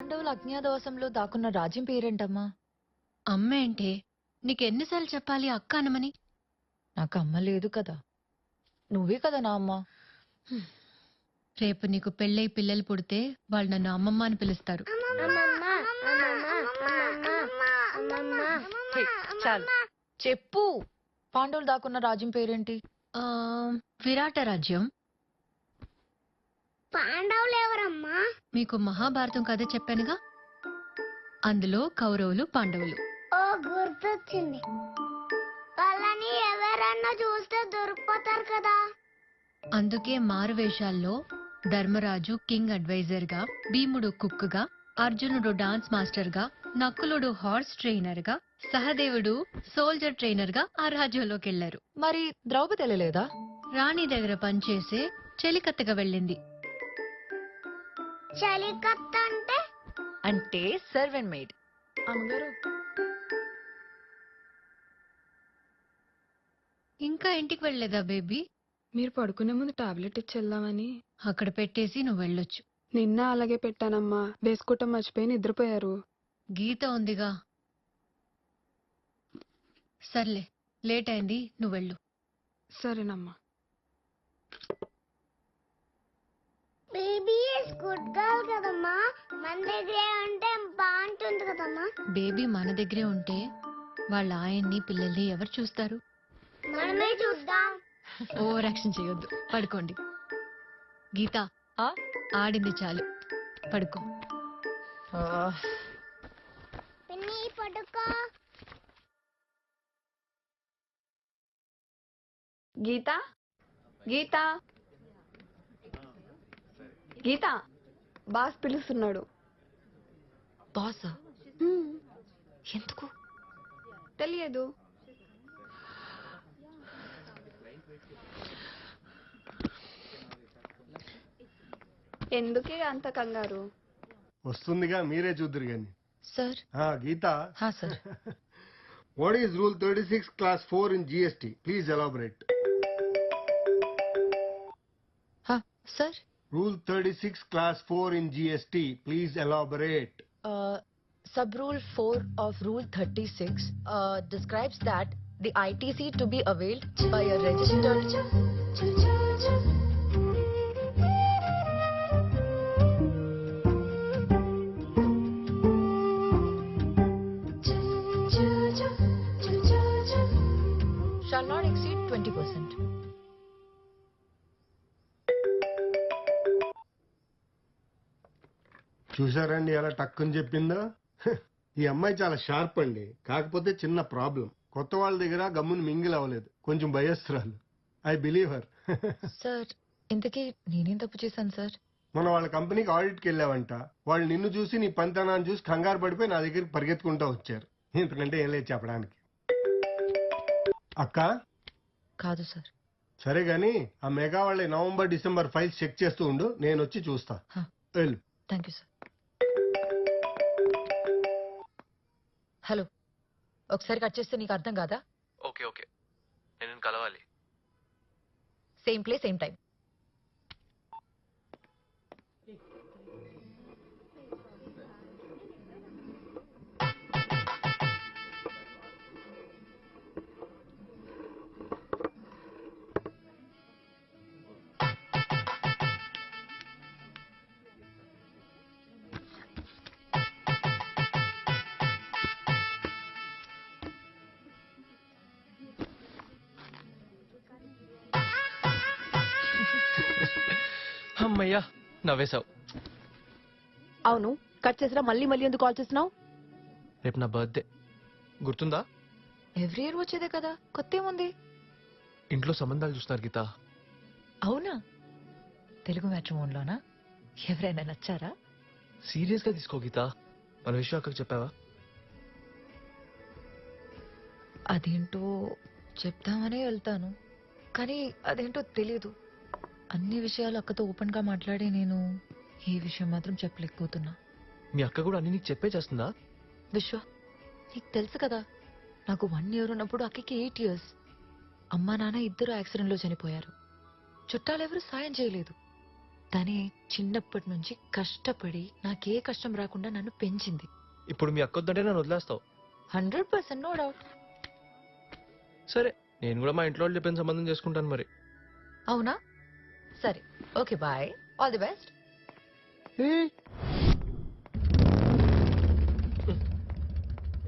పాండవుల అజ్ఞాతవాసంలో దాక్కున్న రాజ్యం పేరేంటమ్మా? అమ్మేంటే? నీకెన్నిసార్లు చెప్పాలి అక్క అనమని? నాకు అమ్మ లేదు కదా. నువ్వే కదా నా అమ్మ. రేపు నీకు పెళ్ళై పిల్లలు పుడితే వాళ్ళు నన్ను అమ్మమ్మ అని పిలుస్తారు. హే, చాలు చెప్పు. పాండవులు దాక్కున్న రాజ్యం పేరేంటి? ఆ, విరాట రాజ్యం. పాండవులు ఎవరమ్మా? మీకు మహాభారతం కథ చెప్పానుగా, అందులో కౌరవులు పాండవులు. ఓ గుర్తొచ్చింది. వాళ్ళని ఎవరన్నా చూస్తే దొరికిపోతారు కదా. అందుకే మారువేషాల్లో ధర్మరాజు కింగ్ అడ్వైజర్ గా, భీముడు కుక్ గా, అర్జునుడు డాన్స్ మాస్టర్ గా, నకులుడు హార్స్ ట్రైనర్ గా, సహదేవుడు సోల్జర్ ట్రైనర్ గా ఆ రాజ్యంలోకి వెళ్లారు. మరి ద్రౌపది వెళ్ళలేదా? రాణి దగ్గర పనిచేసే చెలికత్తగా వెళ్ళింది. చలికత్త అంటే? అంటే సర్వెంట్ మెయిడ్. అమ్మగారు, ఇంకా ఇంటికి వెళ్ళలేదా బేబీ? మీరు పడుకునే ముందు టాబ్లెట్ ఇచ్చేద్దామని. అక్కడ పెట్టేసి నువ్వు వెళ్ళొచ్చు. నిన్న అలాగే పెట్టానమ్మా, వేసుకోవటం మర్చిపోయి నిద్రపోయారు. గీత ఉందిగా. సర్లే, లేట్ అయింది, నువ్వు వెళ్ళు. సరేనమ్మా. బేబీ ఇస్ గుడ్ గర్ల్ కదమ్మా, మన దగ్గరే ఉంటే బాగుంటుంది కదమ్మా. బేబీ మన దగ్గరే ఉంటే వాళ్ళ ఆయన్ని పిల్లల్ని ఎవరు చూస్తారు? మనమే చూస్తాం. ఓవర్ యాక్షన్ చేయొద్దు, పడుకోండి. గీత, ఆ? ఆడింది చాలు, పడుకో. ఆ, పిన్ని పడుకో. గీత గీత గీత, బాస్ పిలుస్తున్నాడు. బాసా? ఎందుకు? తెలియదు. ఎందుకే అంత కంగారు? వస్తుందిగా, మీరే చూద్దరు గాని. సార్. గీత, హా sir. What is rule 36 class 4 in GST? Please elaborate. హా sir. Rule 36 class 4 in GST. Please elaborate. Sub Rule 4 of Rule 36 describes that the ITC to be availed by a registered. Shall not exceed 20%. చూసారండి ఎలా టక్కుని చెప్పిందో? ఈ అమ్మాయి చాలా sharp అండి. కాకపోతే చిన్న ప్రాబ్లం, కొత్త వాళ్ళ దగ్గర గమ్ముని మింగిల్ అవ్వలేదు, కొంచెం భయస్తురాలు. I believe her. సార్, ఇంతకీ నేనేం తప్పు చేశాను సార్? మన వాళ్ళ కంపెనీకి ఆడిట్కి వెళ్ళావంట. వాళ్ళు నిన్ను చూసి, నీ పంతనాన్ని చూసి కంగారు పడిపోయి నా దగ్గరికి పరిగెత్తుకుంటా వచ్చారు. ఇంతకంటే ఏం లేదు చెప్పడానికి. అక్క? కాదు సార్. సరే గాని ఆ మెగా వాళ్ళ నవంబర్ డిసెంబర్ ఫైల్స్ చెక్ చేస్తూ ఉండు, నేను వచ్చి చూస్తా. వెళ్ళు. Thank you sir. హలో, ఒకసారి కట్ చేస్తే నీకు అర్థం కాదా? ఓకే ఓకే, నేను కలవాలి. Same place same time. అమ్మయ్యా, నవ్వేశావు. అవును, కట్ చేసినా మళ్ళీ మళ్ళీ ఎందుకు కాల్ చేస్తున్నావు? రేపు నా బర్త్డే, గుర్తుందా? ఎవ్రీ ఇయర్ వచ్చేదే కదా, కొత్త ఏముంది? ఇంట్లో సంబంధాలు చూస్తున్నారు గీత. అవునా? తెలుగు మ్యాట్రిమోన్లోనా? ఎవరైనా నచ్చారా? సీరియస్ గా తీసుకో గీత. మన విషయం అక్కడికి చెప్పావా? అదేంటో చెప్తామనే వెళ్తాను, కానీ అదేంటో తెలియదు. అన్ని విషయాలు అక్కతో ఓపెన్ గా మాట్లాడి నేను ఈ విషయం మాత్రం చెప్పలేకపోతున్నా. మీ అక్క కూడా అన్ని నీకు చెప్పే చేస్తుందా? విశ్వ, నీకు తెలుసు కదా, నాకు 1 year ఉన్నప్పుడు అక్కకి 8 years. అమ్మా నాన్న ఇద్దరు యాక్సిడెంట్ లో చనిపోయారు. చుట్టాలెవరూ సాయం చేయలేదు. తనే చిన్నప్పటి నుంచి కష్టపడి నాకే కష్టం రాకుండా నన్ను పెంచింది. ఇప్పుడు మీ అక్క వద్దంటే నన్ను వదిలేస్తావు. 100% నో డౌట్. సరే, నేను కూడా మా ఇంట్లో వాళ్ళు చెప్పిన సంబంధం చేసుకుంటాను మరి. అవునా? సరే, okay, bye, all the best.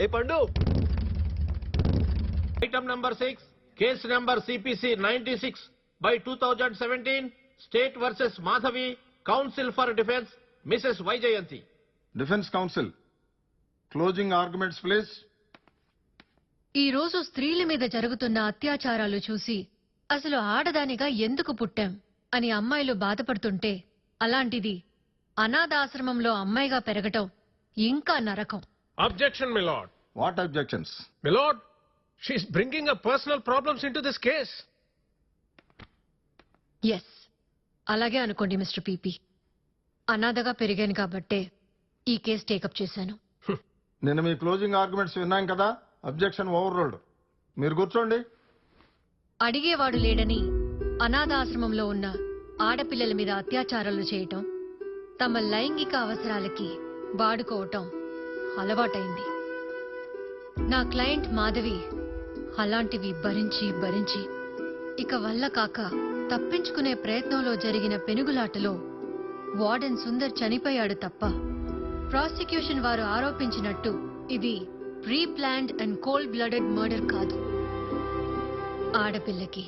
ఏ పండు, Item number 6, case number CPC 96/2017, State versus Madhavi, Counsel for Defense, Mrs. Vaijayanti. Defence council closing arguments please. ఈ రోజు స్త్రీల మీద జరుగుతున్న అత్యాచారాలు చూసి అసలు ఆడదానిగా ఎందుకు పుట్టాం అని అమ్మాయిలు బాధపడుతుంటే, అలాంటిది అనాథాశ్రమంలో అమ్మాయిగా పెరగటం ఇంకా నరకం. Objection, my lord. What objections? My lord, she is bringing up personal problems into this case. Yes, అలాగే అనుకోండి మిస్టర్ పీపీ. అనాథగా పెరిగాను కాబట్టే ఈ కేసు టేకప్ చేశాను. నిన్న మీ క్లోజింగ్ ఆర్గ్యుమెంట్స్ విన్నాం కదా, అబ్జెక్షన్ ఓవర్ రోల్డ్. మీరు కూర్చోండి. అడిగేవాడు లేడని అనాథాశ్రమంలో ఉన్న ఆడపిల్లల మీద అత్యాచారాలు చేయటం, తమ లైంగిక అవసరాలకి వాడుకోవటం అలవాటైంది. నా క్లయింట్ మాధవి అలాంటివి భరించి భరించి ఇక వల్ల కాక తప్పించుకునే ప్రయత్నంలో జరిగిన పెనుగులాటలో వార్డెన్ సుందర్ చనిపోయాడు తప్ప, ప్రాసిక్యూషన్ వారు ఆరోపించినట్టు ఇది pre planned and cold blooded murder కాదు. ఆడపిల్లకి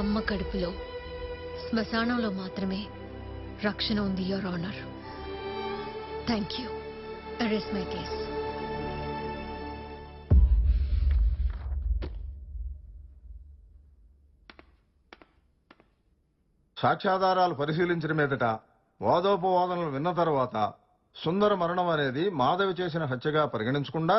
అమ్మ కడుపులో, శ్మశానంలో మాత్రమే రక్షణ ఉంది, your honour. Thank you. Arrest my case. సాక్ష్యాధారాలు పరిశీలించిన మీదట, వాదోపవాదనలు విన్న తర్వాత సుందర మరణం అనేది మాధవి చేసిన హత్యగా పరిగణించకుండా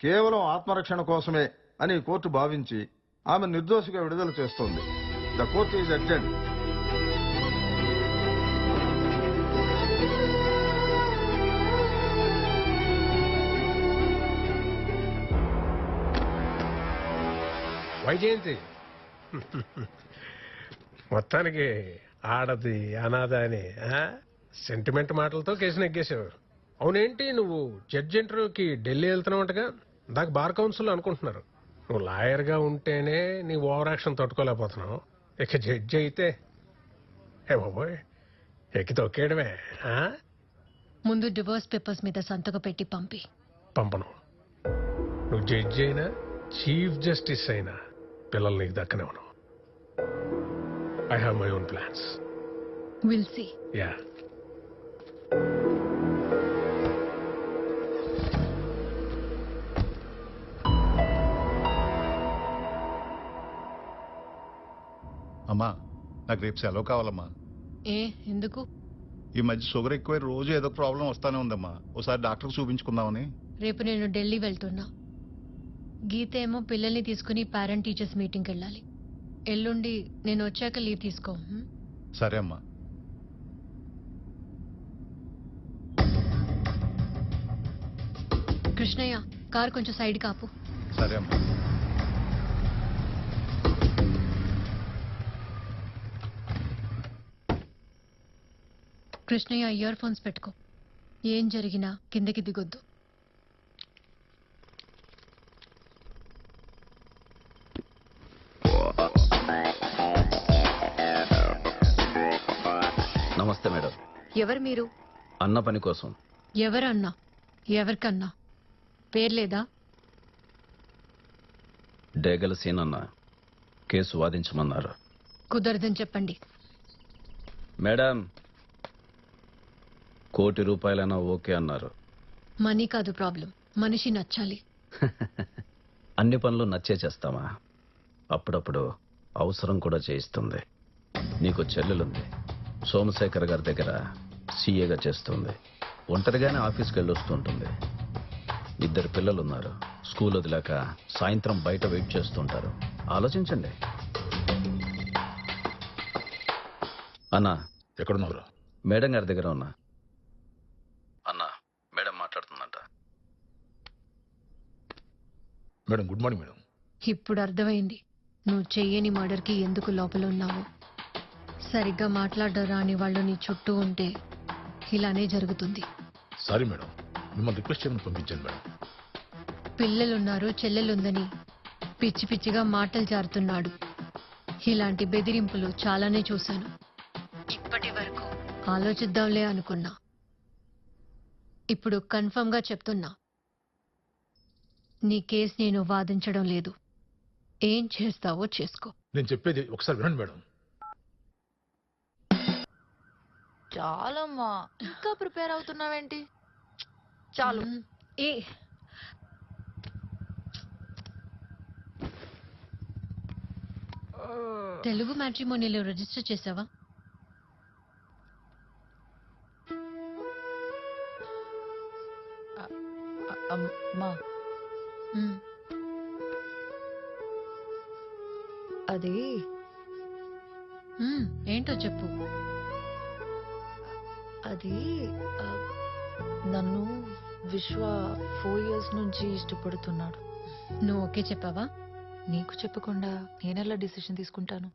కేవలం ఆత్మరక్షణ కోసమే అని కోర్టు భావించి ఆమె నిర్దోషిగా విడుదల చేస్తోంది. The court is adjourned. Vyjayanthi, మొత్తానికి ఆడది అనాథ అని సెంటిమెంట్ మాటలతో కేసు నెగ్గేసావు. అవునేంటి, నువ్వు జడ్జి ఇంటర్వ్యూకి ఢిల్లీ వెళ్తున్నావుంటగా? దాకా బార్ కౌన్సిల్ అనుకుంటున్నారు. నువ్వు లాయర్గా ఉంటేనే నీ ఓవర్ యాక్షన్ తట్టుకోలేకపోతున్నావు, ఇక జడ్జి అయితే ఏ బాబోయ్ ఎక్కి తొక్కేయడమే. ముందు డివోర్స్ పేపర్స్ మీద సంతకం పెట్టి పంపను. నువ్వు జడ్జి అయినా చీఫ్ జస్టిస్ అయినా పిల్లలు నీకు దక్కనివ్వను. I have my own plans. We'll see. Yeah. అమ్మా, నాకు రేపు సెలవు కావాలమ్మా. ఎందుకు? ఈ మధ్య షుగర్ ఎక్కువై రోజు ఏదో ప్రాబ్లం వస్తానే ఉందమ్మా. ఒకసారి డాక్టర్ చూపించుకుందామని. రేపు నేను ఢిల్లీ వెళ్తున్నా. గీత ఏమో పిల్లల్ని తీసుకుని పేరెంట్ టీచర్స్ మీటింగ్కి వెళ్ళాలి. ఎల్లుండి నేను వచ్చాక లీవ్ తీసుకో. సరే అమ్మా. కృష్ణయ్య, కారు కొంచెం సైడ్ కాపు. సరే అమ్మా. కృష్ణయ్య, ఇయర్ ఫోన్స్ పెట్టుకో. ఏం జరిగినా కిందకి దిగొద్దు. నమస్తే మేడం. ఎవరు మీరు? అన్న పని కోసం. ఎవరన్నా? ఎవరికన్నా? పేర్లేదా? డేగల సీనన్న కేసు వాదించమన్నారు. కుదరదని చెప్పండి. మేడం, ₹1,00,00,000 ఓకే అన్నారు. మనీ కాదు ప్రాబ్లం, మనిషి నచ్చాలి. అన్ని పనులు నచ్చే చేస్తామా? అప్పుడప్పుడు అవసరం కూడా చేయిస్తుంది. నీకు చెల్లెలుంది, సోమశేఖర్ గారి దగ్గర సీఏగా చేస్తుంది. ఒంటరిగానే ఆఫీస్కి వెళ్ళొస్తుంటుంది. 2 పిల్లలున్నారు. స్కూల్ వదిలాక సాయంత్రం బయట వెయిట్ చేస్తుంటారు. ఆలోచించండి. అన్నా, ఎక్కడున్నారు? మేడం గారి దగ్గర ఉన్నా. అన్నా, మేడం మాట్లాడుతుందంట. Madam, good morning madam. ఇప్పుడు అర్థమైంది నువ్వు చెయ్యని మర్డర్కి ఎందుకు లోపల ఉన్నావు. సరిగ్గా మాట్లాడడం రాని వాళ్ళు నీ చుట్టూ ఉంటే ఇలానే జరుగుతుంది. సారీ మేడం, మిమ్మల్ని రిక్వెస్ట్ చేయమని పంపించాను మేడం. పిల్లలున్నారు, చెల్లెలుందని పిచ్చి పిచ్చిగా మాటలు జారుతున్నాడు. ఇలాంటి బెదిరింపులు చాలానే చూశాను. ఇప్పటి వరకు ఆలోచిద్దాంలే అనుకున్నా. ఇప్పుడు కన్ఫర్మ్ గా చెప్తున్నా, నీ కేసు నేను వాదించడం లేదు. ఏం చేస్తావో చేసుకో. నేను చెప్పేది ఒకసారి వినండి మేడం. చాలమ్మా, ఇంకా ప్రిపేర్ అవుతున్నావేంటి? చాలు. ఏ తెలుగు మ్యాట్రిమోనీలో రిజిస్టర్ చేసావా? అమ్మా, ఉమ్, అది ఏంటో చెప్పు. అది ఆ, నన్ను విశ్వ 4 years నుంచి ఇష్టపడుతున్నాడు. నువ్వు ఓకే చెప్పావా? నీకు చెప్పకుండా నేనెలా డిసిషన్ తీసుకుంటాను?